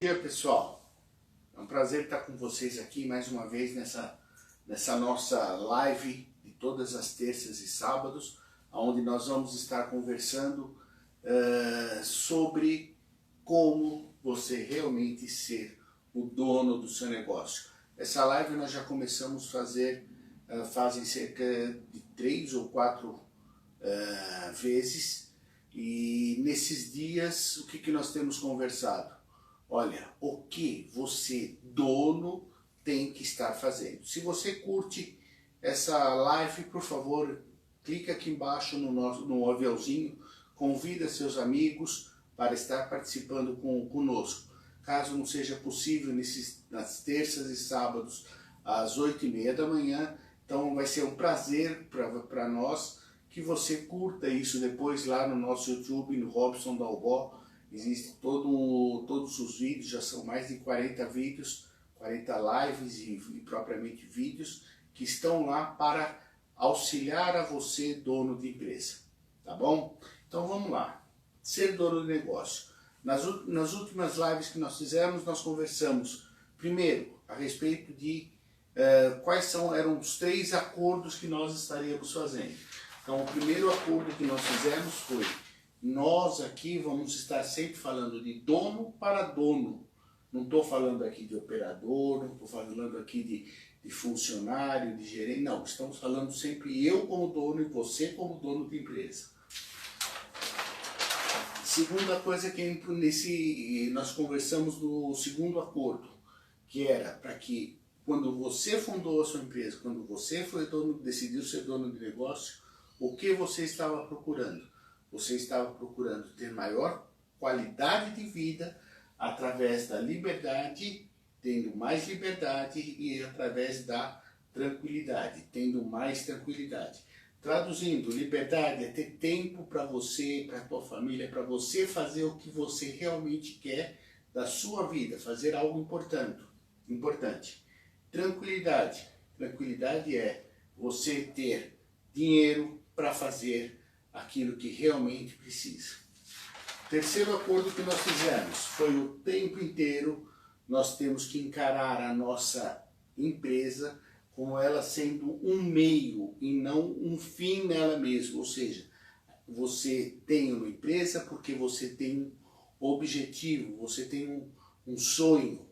Bom dia, pessoal. É um prazer estar com vocês aqui mais uma vez nessa nossa live de todas as terças e sábados, onde nós vamos estar conversando sobre como você realmente ser o dono do seu negócio. Essa live nós já começamos a fazer fazem cerca de 3 ou 4 vezes, e nesses dias o que nós temos conversado? Olha, o que você, dono, tem que estar fazendo. Se você curte essa live, por favor, clica aqui embaixo no aviãozinho, convida seus amigos para estar participando conosco. Caso não seja possível nas terças e sábados, às 8h30 da manhã, então vai ser um prazer para nós que você curta isso depois lá no nosso YouTube, no Robson Dalbó. Existe todos os vídeos, já são mais de 40 vídeos, 40 lives e propriamente vídeos que estão lá para auxiliar a você, dono de empresa, tá bom? Então vamos lá, ser dono de negócio. Nas últimas lives que nós fizemos, nós conversamos primeiro a respeito de quais eram os 3 acordos que nós estaríamos fazendo. Então o primeiro acordo que nós fizemos foi: nós aqui vamos estar sempre falando de dono para dono. Não estou falando aqui de operador, não estou falando aqui de funcionário, de gerente, não. Estamos falando sempre eu como dono e você como dono de empresa. Segunda coisa que nós conversamos no segundo acordo, que era para que quando você fundou a sua empresa, quando você decidiu ser dono de negócio, o que você estava procurando? Você estava procurando ter maior qualidade de vida através da liberdade, tendo mais liberdade, e através da tranquilidade, tendo mais tranquilidade. Traduzindo, liberdade é ter tempo para você, para a tua família, para você fazer o que você realmente quer da sua vida, fazer algo importante. Tranquilidade é você ter dinheiro para fazer aquilo que realmente precisa. Terceiro acordo que nós fizemos foi: o tempo inteiro nós temos que encarar a nossa empresa como ela sendo um meio e não um fim nela mesma. Ou seja, você tem uma empresa porque você tem um objetivo, você tem um sonho,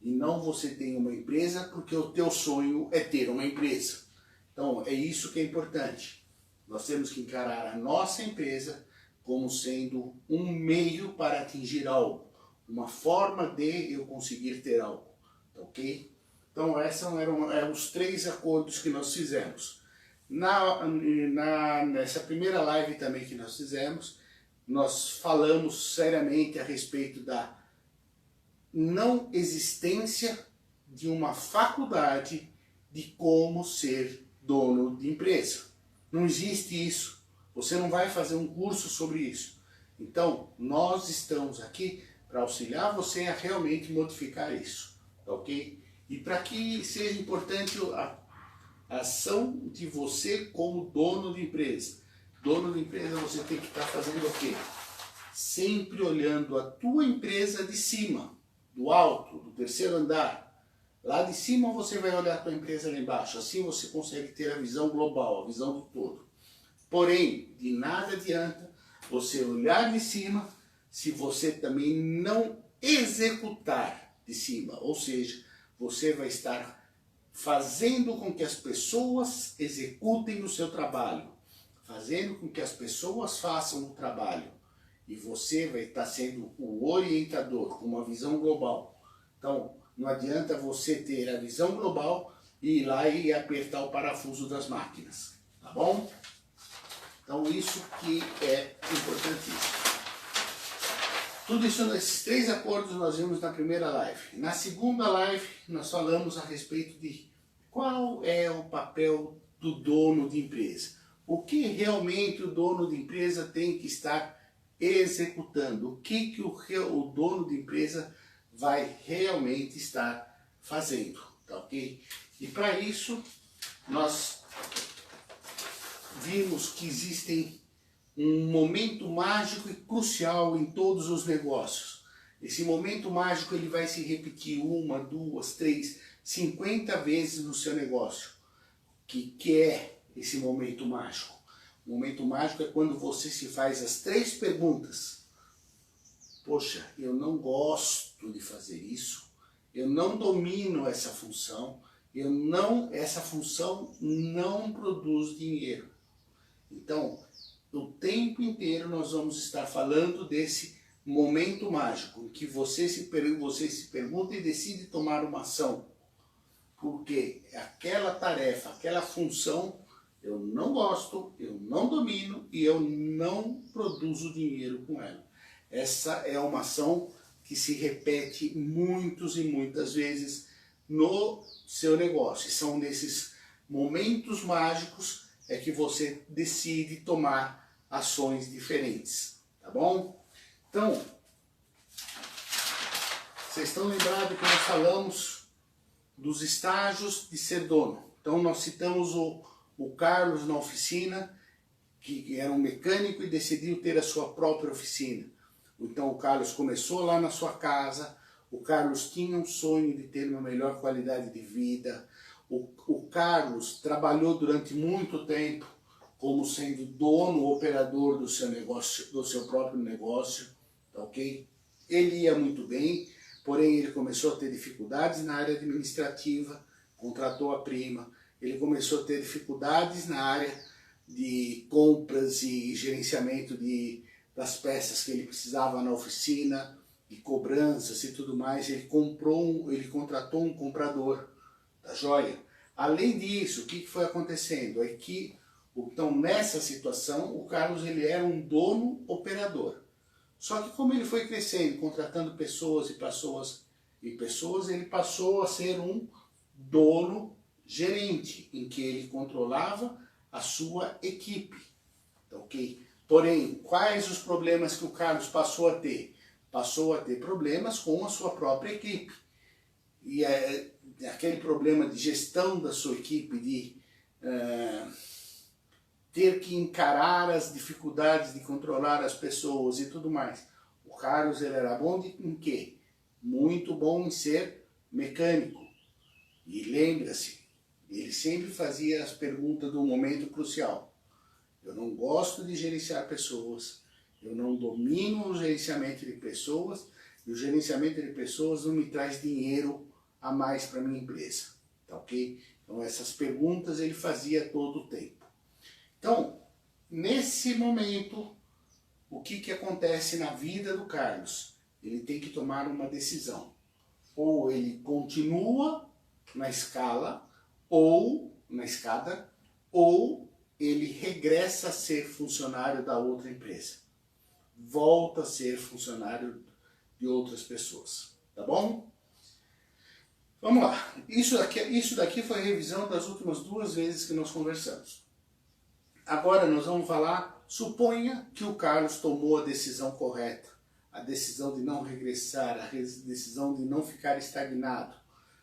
e não você tem uma empresa porque o teu sonho é ter uma empresa. Então é isso que é importante. Nós temos que encarar a nossa empresa como sendo um meio para atingir algo, uma forma de eu conseguir ter algo, ok? Então esses eram os 3 acordos que nós fizemos. Nessa primeira live também que nós fizemos, nós falamos seriamente a respeito da não existência de uma faculdade de como ser dono de empresa. Não existe isso. Você não vai fazer um curso sobre isso. Então, nós estamos aqui para auxiliar você a realmente modificar isso, ok? E para que seja importante a ação de você como dono de empresa. Dono de empresa, você tem que estar fazendo o quê? Sempre olhando a tua empresa de cima, do alto, do terceiro andar. Lá de cima você vai olhar a tua empresa lá embaixo. Assim você consegue ter a visão global, a visão do todo. Porém, de nada adianta você olhar de cima se você também não executar de cima. Ou seja, você vai estar fazendo com que as pessoas executem o seu trabalho, fazendo com que as pessoas façam o trabalho. E você vai estar sendo o orientador, com uma visão global. Então, não adianta você ter a visão global e ir lá e apertar o parafuso das máquinas, tá bom? Então isso que é importantíssimo. Tudo isso, nesses 3 acordos nós vimos na primeira live. Na segunda live nós falamos a respeito de qual é o papel do dono de empresa. O que realmente o dono de empresa tem que estar executando. O que o dono de empresa vai realmente estar fazendo, tá ok? E para isso nós vimos que existem um momento mágico e crucial em todos os negócios. Esse momento mágico ele vai se repetir 1, 2, 3, 50 vezes no seu negócio. Que é esse momento mágico? O momento mágico é quando você se faz as 3 perguntas. Poxa, eu não gosto de fazer isso, eu não domino essa função, essa função não produz dinheiro. Então, o tempo inteiro nós vamos estar falando desse momento mágico, em que você se pergunta e decide tomar uma ação. Porque aquela tarefa, aquela função, eu não gosto, eu não domino e eu não produzo dinheiro com ela. Essa é uma ação que se repete muitas e muitas vezes no seu negócio. E são nesses momentos mágicos é que você decide tomar ações diferentes, tá bom? Então, vocês estão lembrados que nós falamos dos estágios de ser dono. Então nós citamos o Carlos na oficina, que era um mecânico e decidiu ter a sua própria oficina. Então o Carlos começou lá na sua casa, o Carlos tinha um sonho de ter uma melhor qualidade de vida, o Carlos trabalhou durante muito tempo como sendo dono, operador do seu negócio, do seu próprio negócio, tá ok? Ele ia muito bem, porém ele começou a ter dificuldades na área administrativa, contratou a prima, ele começou a ter dificuldades na área de compras e gerenciamento das peças que ele precisava na oficina, de cobranças e tudo mais. Ele contratou um comprador da joia. Além disso, o que foi acontecendo? É que, então, nessa situação, o Carlos ele era um dono operador. Só que como ele foi crescendo, contratando pessoas, ele passou a ser um dono gerente, em que ele controlava a sua equipe, tá ok? Porém, quais os problemas que o Carlos passou a ter? Passou a ter problemas com a sua própria equipe. E aquele problema de gestão da sua equipe, de ter que encarar as dificuldades de controlar as pessoas e tudo mais. O Carlos ele era bom em quê? Muito bom em ser mecânico. E lembra-se, ele sempre fazia as perguntas do momento crucial. Eu não gosto de gerenciar pessoas, eu não domino o gerenciamento de pessoas, e o gerenciamento de pessoas não me traz dinheiro a mais para a minha empresa. Tá ok? Então essas perguntas ele fazia todo o tempo. Então, nesse momento, o que acontece na vida do Carlos? Ele tem que tomar uma decisão. Ou ele continua na escada, ou ele regressa a ser funcionário da outra empresa. Volta a ser funcionário de outras pessoas. Tá bom? Vamos lá. Isso daqui foi a revisão das últimas 2 vezes que nós conversamos. Agora nós vamos falar, suponha que o Carlos tomou a decisão correta, a decisão de não regressar, a decisão de não ficar estagnado.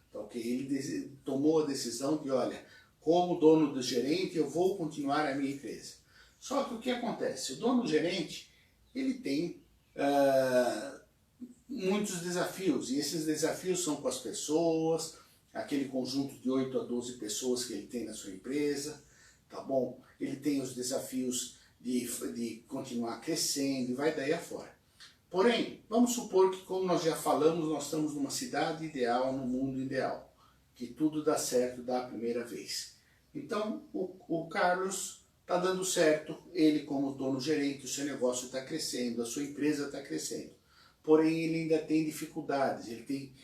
Então, ele tomou a decisão de, olha, como dono do gerente eu vou continuar a minha empresa. Só que o que acontece? O dono do gerente, ele tem muitos desafios, e esses desafios são com as pessoas, aquele conjunto de 8 a 12 pessoas que ele tem na sua empresa, tá bom? Ele tem os desafios de continuar crescendo e vai daí afora. Porém, vamos supor que, como nós já falamos, nós estamos numa cidade ideal, num mundo ideal, que tudo dá certo da primeira vez. Então, o Carlos está dando certo, ele como dono gerente, o seu negócio está crescendo, a sua empresa está crescendo. Porém, ele ainda tem dificuldades, ele tem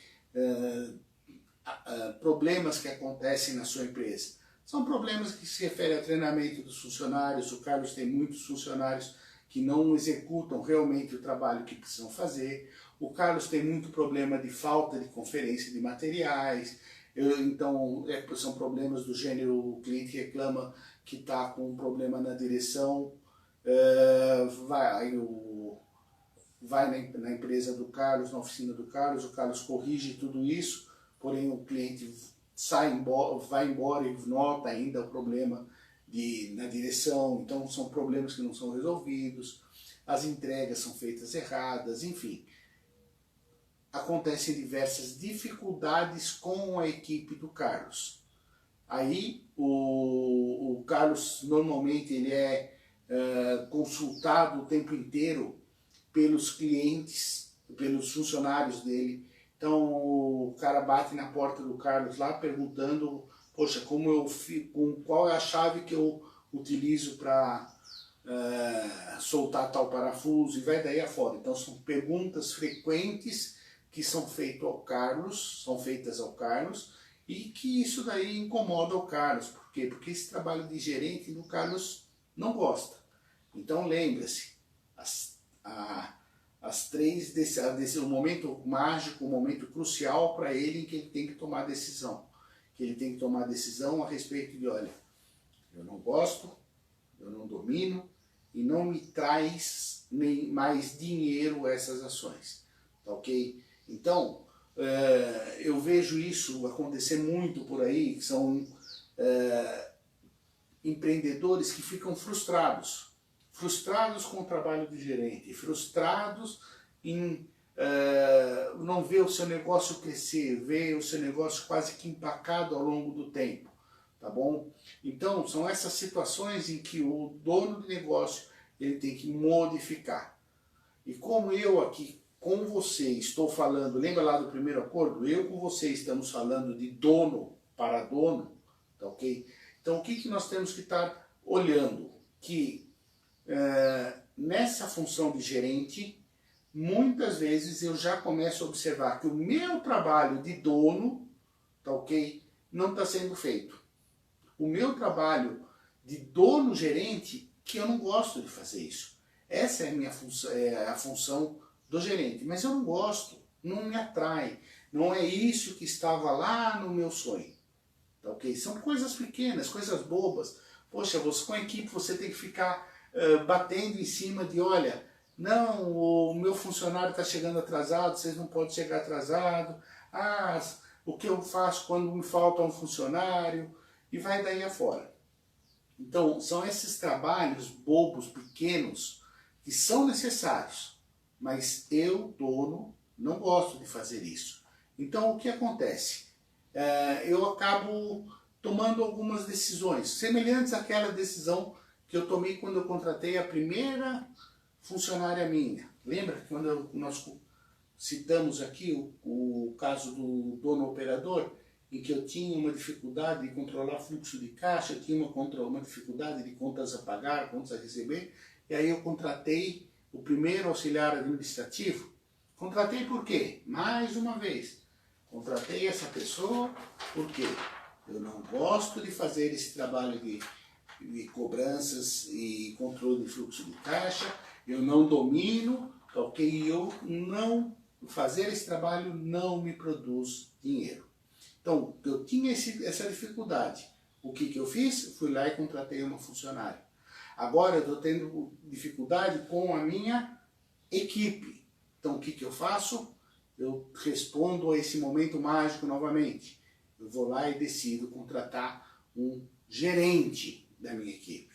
problemas que acontecem na sua empresa. São problemas que se referem ao treinamento dos funcionários. O Carlos tem muitos funcionários que não executam realmente o trabalho que precisam fazer. O Carlos tem muito problema de falta de conferência de materiais. Então, são problemas do gênero, o cliente reclama que está com um problema na direção, vai na empresa do Carlos, na oficina do Carlos, o Carlos corrige tudo isso, porém o cliente vai embora e nota ainda o problema na direção. Então são problemas que não são resolvidos, as entregas são feitas erradas, enfim. acontecem diversas dificuldades com a equipe do Carlos. Aí o Carlos normalmente ele é consultado o tempo inteiro pelos clientes, pelos funcionários dele. Então o cara bate na porta do Carlos lá perguntando, poxa, qual é a chave que eu utilizo para soltar tal parafuso, e vai daí afora. Então são perguntas frequentes que são feitas ao Carlos, e que isso daí incomoda o Carlos. Por quê? Porque esse trabalho de gerente o Carlos não gosta. Então lembre-se, o momento mágico, o momento crucial para ele, em que ele tem que tomar decisão. Que ele tem que tomar decisão a respeito de, olha, eu não gosto, eu não domino, e não me traz nem mais dinheiro essas ações. Tá ok? Então, eu vejo isso acontecer muito por aí, que são empreendedores que ficam frustrados com o trabalho de gerente, frustrados em não ver o seu negócio crescer, ver o seu negócio quase que empacado ao longo do tempo, tá bom? Então, são essas situações em que o dono de negócio ele tem que modificar. E como eu aqui com você estou falando, lembra lá do primeiro acordo? Eu com você estamos falando de dono para dono, tá ok? Então o que nós temos que estar olhando? Que nessa função de gerente, muitas vezes eu já começo a observar que o meu trabalho de dono, tá ok? Não está sendo feito. O meu trabalho de dono gerente, que eu não gosto de fazer isso. Essa é a minha função, a função do gerente, mas eu não gosto, não me atrai, não é isso que estava lá no meu sonho, tá ok? São coisas pequenas, coisas bobas. Poxa, você com a equipe você tem que ficar batendo em cima de, olha, não, o meu funcionário está chegando atrasado, vocês não podem chegar atrasado, o que eu faço quando me falta um funcionário, e vai daí afora. Então, são esses trabalhos bobos, pequenos, que são necessários, mas eu, dono, não gosto de fazer isso. Então, o que acontece? Eu acabo tomando algumas decisões, semelhantes àquela decisão que eu tomei quando eu contratei a primeira funcionária minha. Lembra quando nós citamos aqui o caso do dono operador, em que eu tinha uma dificuldade de controlar fluxo de caixa, eu tinha uma dificuldade de contas a pagar, contas a receber, e aí eu contratei o primeiro auxiliar administrativo. Contratei por quê? Mais uma vez, contratei essa pessoa porque eu não gosto de fazer esse trabalho de cobranças e controle de fluxo de caixa, eu não domino, ok? Eu não fazer esse trabalho não me produz dinheiro. Então, eu tinha essa dificuldade. O que eu fiz? Fui lá e contratei uma funcionária. Agora eu estou tendo dificuldade com a minha equipe. Então, o que eu faço? Eu respondo a esse momento mágico novamente. Eu vou lá e decido contratar um gerente da minha equipe.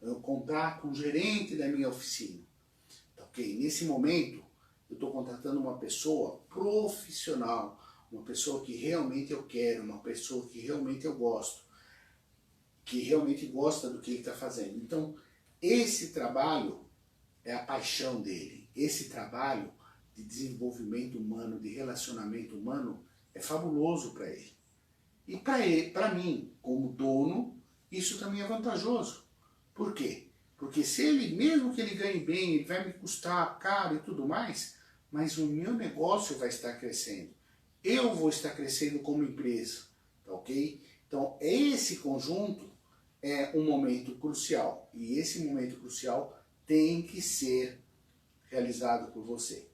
Eu contrato um gerente da minha oficina. Ok? Nesse momento, eu estou contratando uma pessoa profissional, uma pessoa que realmente eu quero, uma pessoa que realmente eu gosto, que realmente gosta do que ele está fazendo. Então, esse trabalho é a paixão dele. Esse trabalho de desenvolvimento humano, de relacionamento humano, é fabuloso para ele. E para mim, como dono, isso também é vantajoso. Por quê? Porque se ele, mesmo que ele ganhe bem, ele vai me custar caro e tudo mais, mas o meu negócio vai estar crescendo. Eu vou estar crescendo como empresa, tá ok? Então, esse conjunto é um momento crucial. E esse momento crucial tem que ser realizado por você.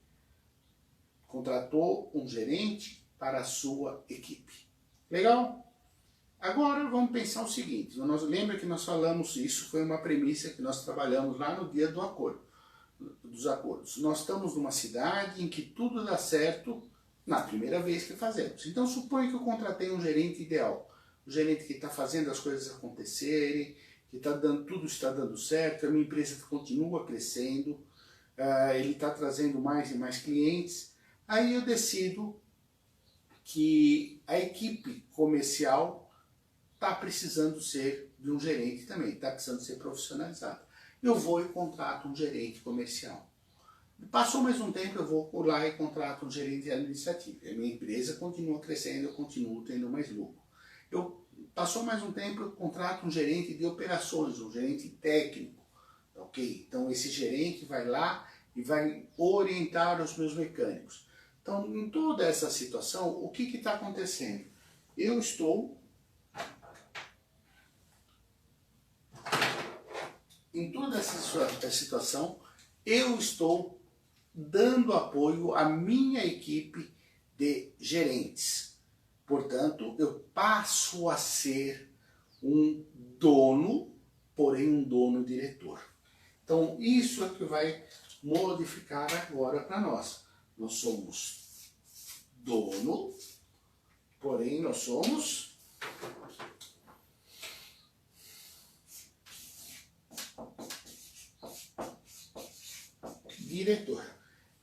Contratou um gerente para a sua equipe. Legal? Agora vamos pensar o seguinte, lembra que nós falamos, isso foi uma premissa que nós trabalhamos lá no dia do acordo, dos acordos. Nós estamos numa cidade em que tudo dá certo na primeira vez que fazemos. Então suponha que eu contratei um gerente ideal, um gerente que está fazendo as coisas acontecerem, que tudo está dando certo, a minha empresa continua crescendo, ele está trazendo mais e mais clientes, Aí eu decido que a equipe comercial está precisando ser de um gerente também, está precisando ser profissionalizada. Eu vou e contrato um gerente comercial. Passou mais um tempo, eu vou lá e contrato um gerente administrativo. A minha empresa continua crescendo, eu continuo tendo mais lucro. Passou mais um tempo, eu contrato um gerente de operações, um gerente técnico. Ok? Então esse gerente vai lá e vai orientar os meus mecânicos. Então, em toda essa situação, o que está acontecendo? Eu estou... Em toda essa situação, eu estou dando apoio à minha equipe de gerentes. Portanto, eu passo a ser um dono, porém um dono diretor. Então, isso é que vai modificar agora para nós. Nós somos dono, porém nós somos diretor.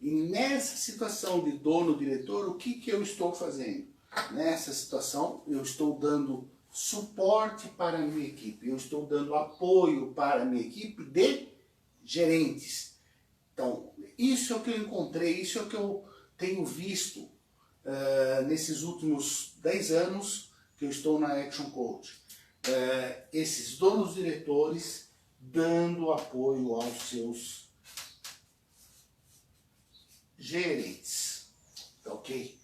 E nessa situação de dono-diretor, o que eu estou fazendo? Nessa situação, eu estou dando suporte para a minha equipe, eu estou dando apoio para a minha equipe de gerentes. Então, isso é o que eu encontrei, isso é o que eu tenho visto nesses últimos 10 anos que eu estou na Action Coach. Esses donos-diretores dando apoio aos seus gerentes, ok?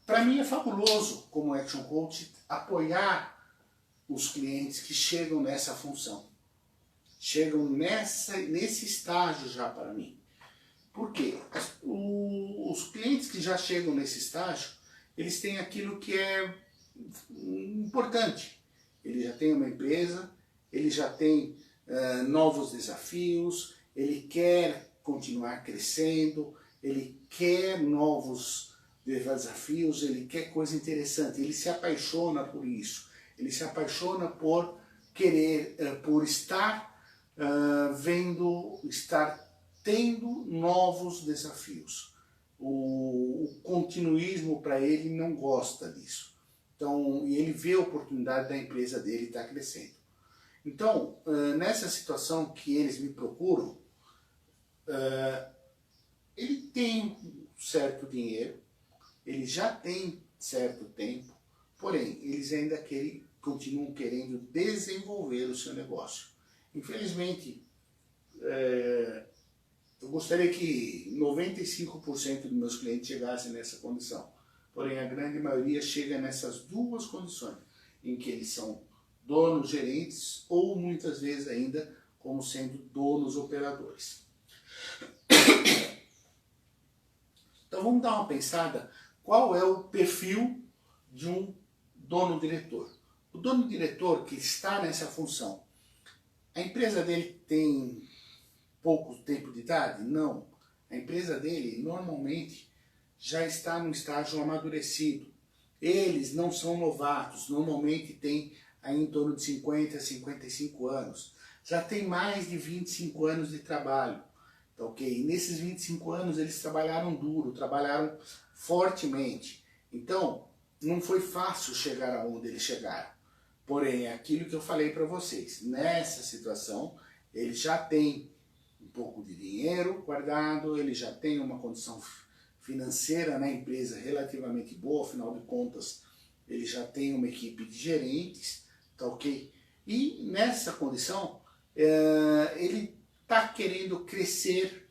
Para mim é fabuloso, como Action Coach, apoiar os clientes que chegam nessa função. Chegam nesse estágio já para mim. Por quê? Os clientes que já chegam nesse estágio, eles têm aquilo que é importante. Ele já tem uma empresa, ele já tem novos desafios, ele quer continuar crescendo, ele quer novos desafios, ele quer coisa interessante, ele se apaixona por isso, ele se apaixona por querer, por estar estar tendo novos desafios. O continuismo para ele não gosta disso. Então, e ele vê a oportunidade da empresa dele estar crescendo. Então, nessa situação que eles me procuram, ele tem um certo dinheiro, ele já tem certo tempo, porém, eles ainda continuam querendo desenvolver o seu negócio. Infelizmente, eu gostaria que 95% dos meus clientes chegassem nessa condição. Porém, a grande maioria chega nessas duas condições, em que eles são donos gerentes ou muitas vezes ainda como sendo donos operadores. Então vamos dar uma pensada, qual é o perfil de um dono-diretor? O dono-diretor que está nessa função, a empresa dele tem pouco tempo de idade? Não. A empresa dele normalmente já está no estágio amadurecido. Eles não são novatos, normalmente têm aí em torno de 50 a 55 anos. Já tem mais de 25 anos de trabalho. Tá, ok? E nesses 25 anos eles trabalharam duro, trabalharam fortemente. Então, não foi fácil chegar aonde eles chegaram. Porém, é aquilo que eu falei para vocês. Nessa situação, eles já têm um pouco de dinheiro guardado, ele já tem uma condição financeira na empresa relativamente boa, afinal de contas, ele já tem uma equipe de gerentes, tá ok? E nessa condição, ele está querendo crescer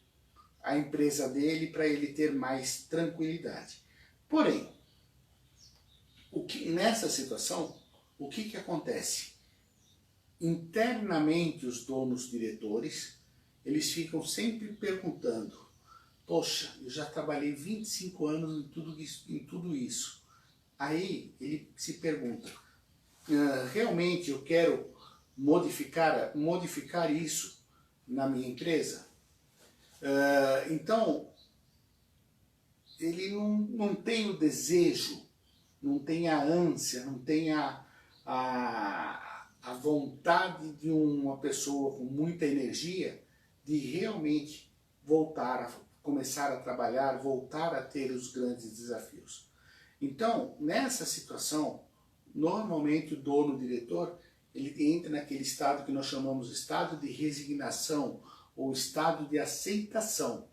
a empresa dele para ele ter mais tranquilidade. Porém, nessa situação, o que acontece? Internamente, os donos diretores, eles ficam sempre perguntando: poxa, eu já trabalhei 25 anos em tudo isso. Aí ele se pergunta: realmente eu quero modificar isso na minha empresa? Então, ele não tem o desejo, não tem a ânsia, não tem a vontade de uma pessoa com muita energia de realmente voltar começar a trabalhar, voltar a ter os grandes desafios. Então, nessa situação, normalmente o dono, o diretor, ele entra naquele estado que nós chamamos de estado de resignação ou estado de aceitação.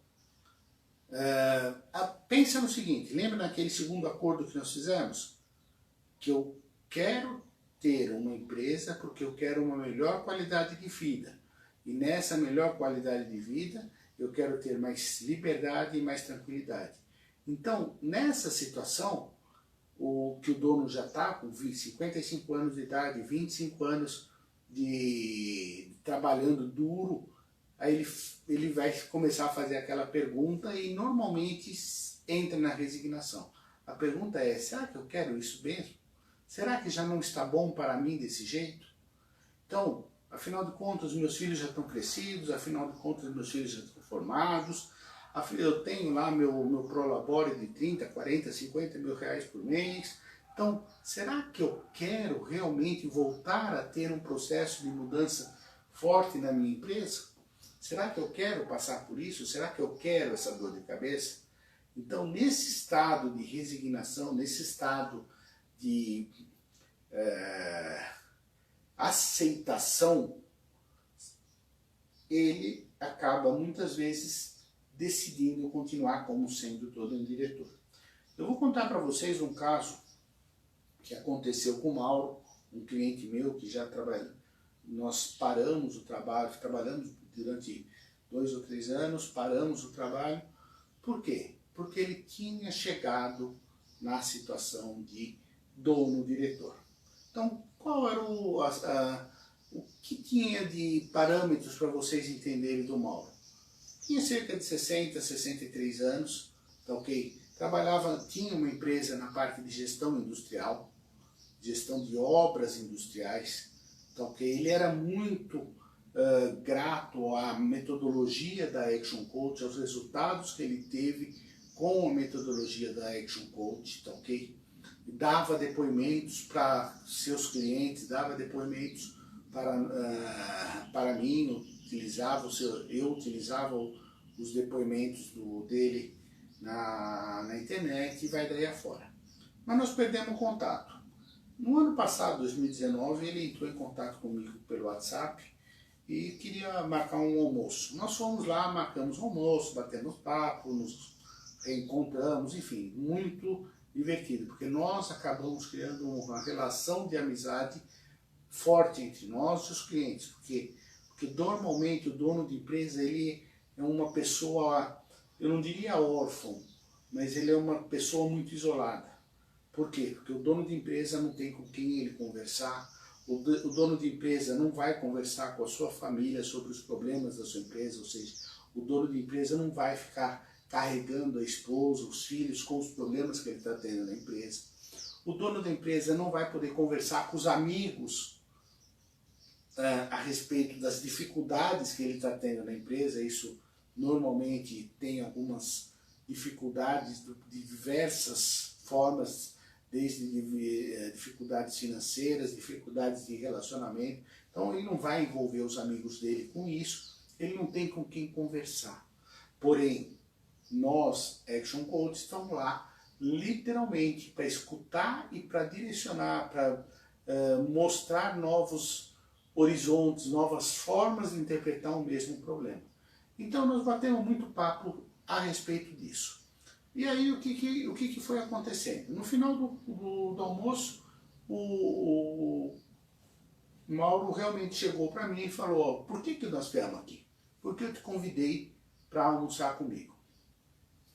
Pensa no seguinte, lembra naquele segundo acordo que nós fizemos? Que eu quero ter uma empresa porque eu quero uma melhor qualidade de vida. E nessa melhor qualidade de vida, eu quero ter mais liberdade e mais tranquilidade. Então, nessa situação, o que o dono já está com 55 anos de idade, 25 anos de trabalhando duro, aí ele vai começar a fazer aquela pergunta e normalmente entra na resignação. A pergunta é, será que eu quero isso mesmo? Será que já não está bom para mim desse jeito? Então, afinal de contas, meus filhos já estão crescidos, afinal de contas, meus filhos já estão formados, eu tenho lá meu prolabore de 30, 40, 50 mil reais por mês. Então, será que eu quero realmente voltar a ter um processo de mudança forte na minha empresa? Será que eu quero passar por isso? Será que eu quero essa dor de cabeça? Então, nesse estado de resignação, nesse estado de aceitação, ele acaba muitas vezes decidindo continuar como sendo todo um diretor. Eu vou contar para vocês um caso que aconteceu com o Mauro, um cliente meu que já trabalha. Nós paramos o trabalho, trabalhamos durante 2 ou 3 anos, paramos o trabalho. Por quê? Porque ele tinha chegado na situação de dono-diretor. Então, qual era o que tinha de parâmetros para vocês entenderem do Mauro? Tinha cerca de 60, 63 anos, tá ok? Tinha uma empresa na parte de gestão industrial, gestão de obras industriais, tá ok? Ele era muito grato à metodologia da Action Coach, aos resultados que ele teve com a metodologia da Action Coach, tá ok? Dava depoimentos para seus clientes, dava depoimentos para mim, eu utilizava os depoimentos dele na internet e vai daí afora. Mas nós perdemos o contato. No ano passado, 2019, ele entrou em contato comigo pelo WhatsApp e queria marcar um almoço. Nós fomos lá, marcamos um almoço, batemos papo, nos reencontramos, enfim, muito divertido, porque nós acabamos criando uma relação de amizade forte entre nós e os clientes, porque normalmente o dono de empresa ele é uma pessoa, eu não diria órfão, mas ele é uma pessoa muito isolada. Por quê? Porque o dono de empresa não tem com quem ele conversar, o dono de empresa não vai conversar com a sua família sobre os problemas da sua empresa, ou seja, o dono de empresa não vai ficar carregando a esposa, os filhos com os problemas que ele está tendo na empresa. O dono da empresa não vai poder conversar com os amigos a respeito das dificuldades que ele está tendo na empresa. Isso normalmente tem algumas dificuldades de diversas formas, desde dificuldades financeiras, dificuldades de relacionamento. Então ele não vai envolver os amigos dele com isso, ele não tem com quem conversar. Porém, nós, Action Coach, estamos lá literalmente para escutar e para direcionar, para mostrar novos horizontes, novas formas de interpretar o mesmo problema. Então nós batemos muito papo a respeito disso. E aí o que foi acontecendo? No final do almoço, o Mauro realmente chegou para mim e falou, ó, por que nós viemos aqui? Porque eu te convidei para almoçar comigo.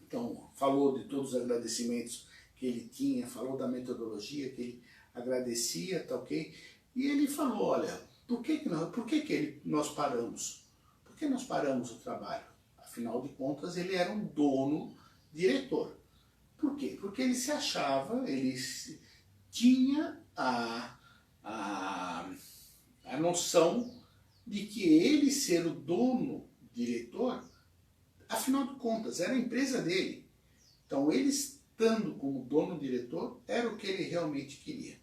Então, falou de todos os agradecimentos que ele tinha, falou da metodologia que ele agradecia, tá ok? E ele falou, olha, por que nós paramos? Por que nós paramos o trabalho? Afinal de contas, ele era um dono-diretor. Por quê? Porque ele se achava, ele tinha a noção de que ele ser o dono-diretor, afinal de contas, era a empresa dele. Então, ele estando como dono-diretor, era o que ele realmente queria.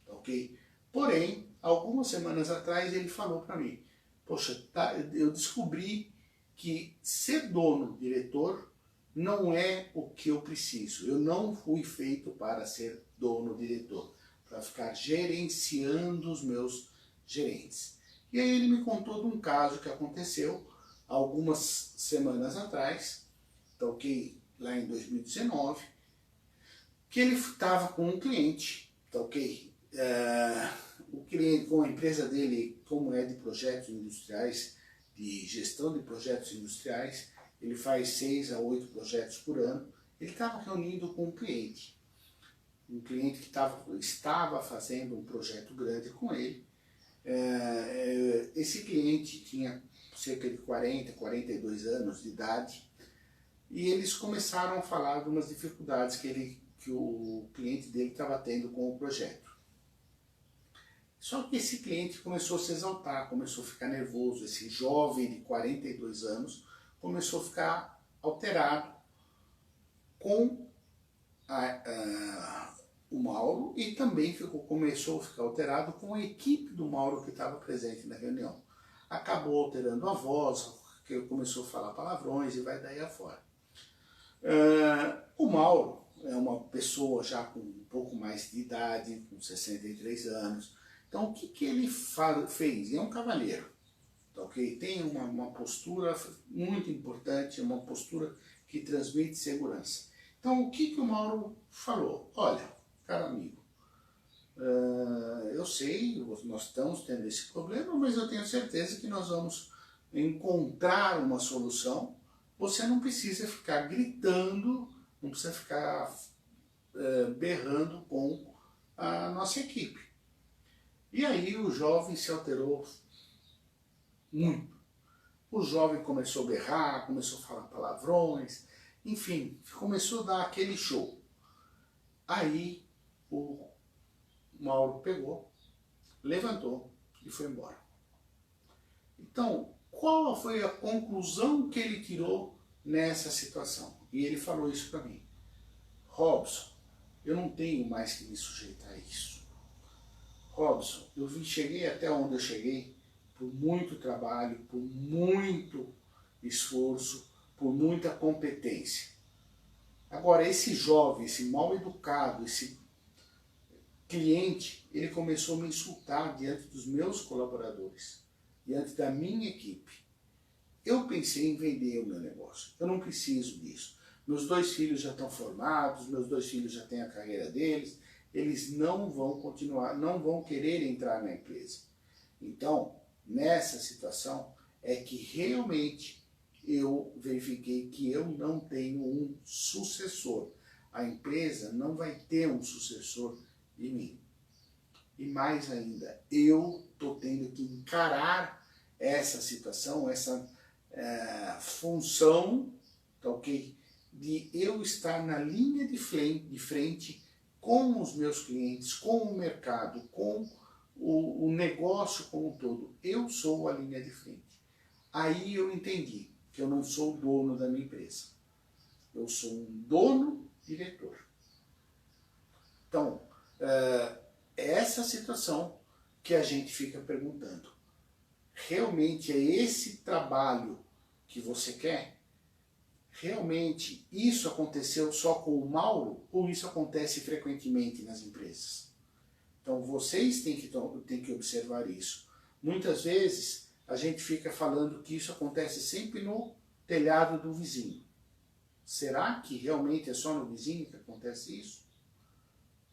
Ok? Porém, algumas semanas atrás, ele falou para mim, poxa, eu descobri que ser dono-diretor não é o que eu preciso. Eu não fui feito para ser dono, diretor, para ficar gerenciando os meus gerentes. E aí ele me contou de um caso que aconteceu algumas semanas atrás, tá ok? Lá em 2019, que ele estava com um cliente, tá ok? O cliente, com a empresa dele, como é de projetos industriais, de gestão de projetos industriais, ele faz 6 a 8 projetos por ano. Ele estava reunindo com um cliente que estava fazendo um projeto grande com ele. Esse cliente tinha cerca de 40, 42 anos de idade, e eles começaram a falar de umas dificuldades que o cliente dele estava tendo com o projeto. Só que esse cliente começou a se exaltar, começou a ficar nervoso. Esse jovem de 42 anos começou a ficar alterado com o Mauro, e também começou a ficar alterado com a equipe do Mauro que estava presente na reunião. Acabou alterando a voz, que começou a falar palavrões e vai daí afora. O Mauro é uma pessoa já com um pouco mais de idade, com 63 anos. Então o que ele fez? É um cavalheiro, tá ok? Tem uma postura muito importante, uma postura que transmite segurança. Então o que o Mauro falou? Olha, caro amigo, eu sei, nós estamos tendo esse problema, mas eu tenho certeza que nós vamos encontrar uma solução. Você não precisa ficar gritando, não precisa ficar berrando com a nossa equipe. E aí o jovem se alterou muito. O jovem começou a berrar, começou a falar palavrões, enfim, começou a dar aquele show. Aí o Mauro pegou, levantou e foi embora. Então, qual foi a conclusão que ele tirou nessa situação? E ele falou isso para mim. Robson, eu não tenho mais que me sujeitar a isso. Robson, eu cheguei até onde eu cheguei por muito trabalho, por muito esforço, por muita competência. Agora, esse jovem, esse mal educado, esse cliente, ele começou a me insultar diante dos meus colaboradores, diante da minha equipe. Eu pensei em vender o meu negócio. Eu não preciso disso. Meus 2 filhos já estão formados, meus 2 filhos já têm a carreira deles, eles não vão continuar, não vão querer entrar na empresa. Então, nessa situação, é que realmente eu verifiquei que eu não tenho um sucessor. A empresa não vai ter um sucessor de mim. E mais ainda, eu estou tendo que encarar essa situação, essa função, tá ok? De eu estar na linha de frente com os meus clientes, com o mercado, com o negócio como um todo. Eu sou a linha de frente. Aí eu entendi que eu não sou o dono da minha empresa. Eu sou um dono-diretor. Então, é essa situação que a gente fica perguntando. Realmente é esse trabalho que você quer? Realmente isso aconteceu só com o Mauro ou isso acontece frequentemente nas empresas? Então vocês têm que observar isso. Muitas vezes a gente fica falando que isso acontece sempre no telhado do vizinho. Será que realmente é só no vizinho que acontece isso?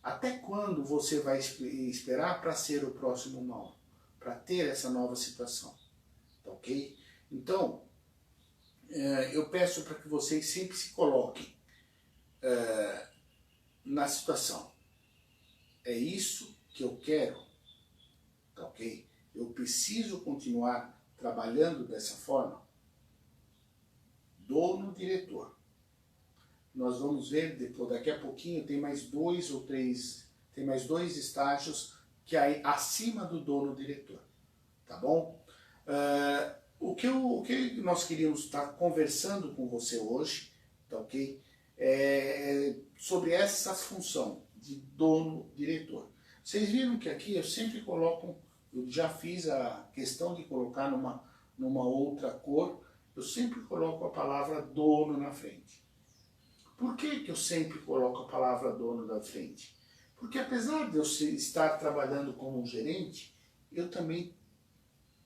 Até quando você vai esperar para ser o próximo Mauro? Para ter essa nova situação? Tá ok? Então, eu peço para que vocês sempre se coloquem na situação. É isso que eu quero? Tá ok? Eu preciso continuar trabalhando dessa forma? Dono, diretor. Nós vamos ver, depois, daqui a pouquinho, tem mais 2 ou 3, tem mais 2 estágios que é acima do dono, diretor. Tá bom? O que nós queríamos estar conversando com você hoje, tá ok? É sobre essa função de dono-diretor. Vocês viram que aqui eu sempre coloco, eu já fiz a questão de colocar numa outra cor, eu sempre coloco a palavra dono na frente. Por que eu sempre coloco a palavra dono da frente? Porque apesar de eu estar trabalhando como um gerente, eu também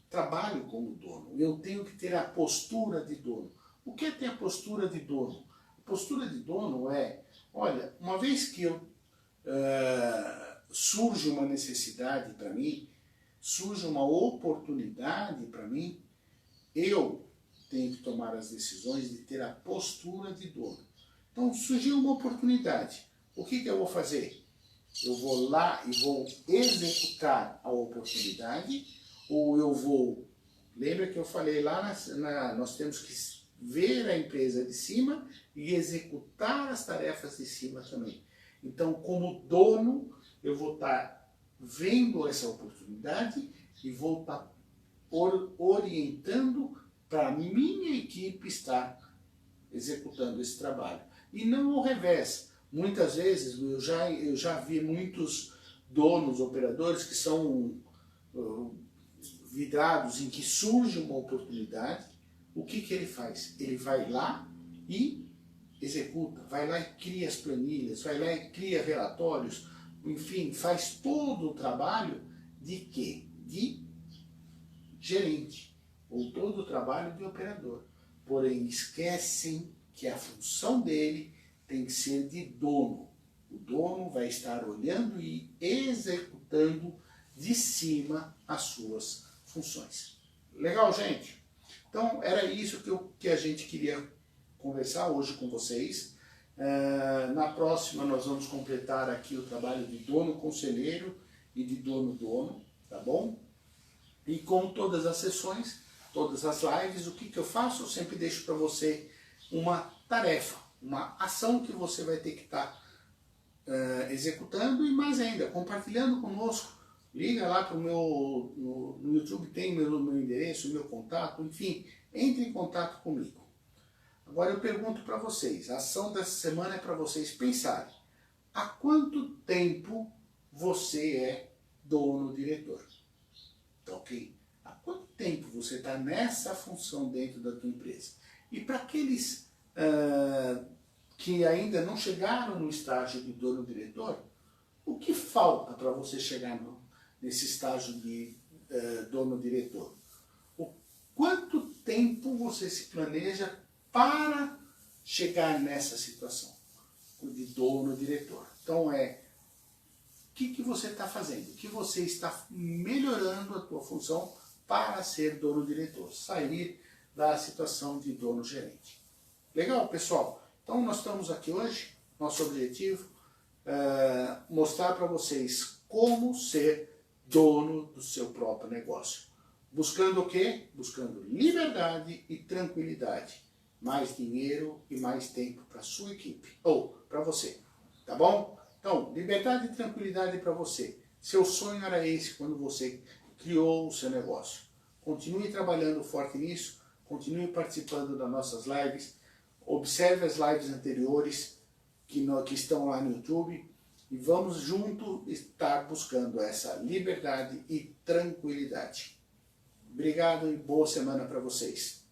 trabalho como dono. Eu tenho que ter a postura de dono. O que é ter a postura de dono? A postura de dono é, olha, uma vez que surge uma necessidade para mim, surge uma oportunidade para mim, eu tenho que tomar as decisões de ter a postura de dono. Então surgiu uma oportunidade. O que eu vou fazer? Eu vou lá e vou executar a oportunidade, ou eu vou... Lembra que eu falei lá, nós temos que ver a empresa de cima e executar as tarefas de cima também. Então, como dono, eu vou estar vendo essa oportunidade e vou estar orientando para a minha equipe estar executando esse trabalho. E não ao revés. Muitas vezes eu já vi muitos donos, operadores que são vidrados em que surge uma oportunidade. O que ele faz? Ele vai lá e executa, vai lá e cria as planilhas, vai lá e cria relatórios, enfim, faz todo o trabalho de quê? De gerente, ou todo o trabalho de operador. Porém, esquecem que a função dele tem que ser de dono. O dono vai estar olhando e executando de cima as suas funções. Legal, gente? Então, era isso que a gente queria conversar hoje com vocês. Na próxima, nós vamos completar aqui o trabalho de dono conselheiro e de dono-dono, tá bom? E com todas as sessões, todas as lives, o que eu faço? Eu sempre deixo para você uma tarefa, uma ação que você vai ter que estar executando e mais ainda, compartilhando conosco. Liga lá para o meu, no YouTube tem meu endereço, meu contato, enfim, entre em contato comigo. Agora eu pergunto para vocês, a ação dessa semana é para vocês pensarem, há quanto tempo você é dono-diretor? Tá ok? Há quanto tempo você está nessa função dentro da tua empresa? E para aqueles que ainda não chegaram no estágio de dono-diretor, o que falta para você chegar nesse estágio de dono-diretor? Quanto tempo você se planeja para chegar nessa situação de dono-diretor? Então o que você está fazendo? O que você está melhorando a tua função para ser dono-diretor? Sair da situação de dono-gerente. Legal, pessoal? Então nós estamos aqui hoje, nosso objetivo é mostrar para vocês como ser dono do seu próprio negócio. Buscando o quê? Buscando liberdade e tranquilidade. Mais dinheiro e mais tempo para a sua equipe. Ou para você. Tá bom? Então, liberdade e tranquilidade para você. Seu sonho era esse quando você criou o seu negócio. Continue trabalhando forte nisso. Continue participando das nossas lives. Observe as lives anteriores que estão lá no YouTube. E vamos junto estar buscando essa liberdade e tranquilidade. Obrigado e boa semana para vocês.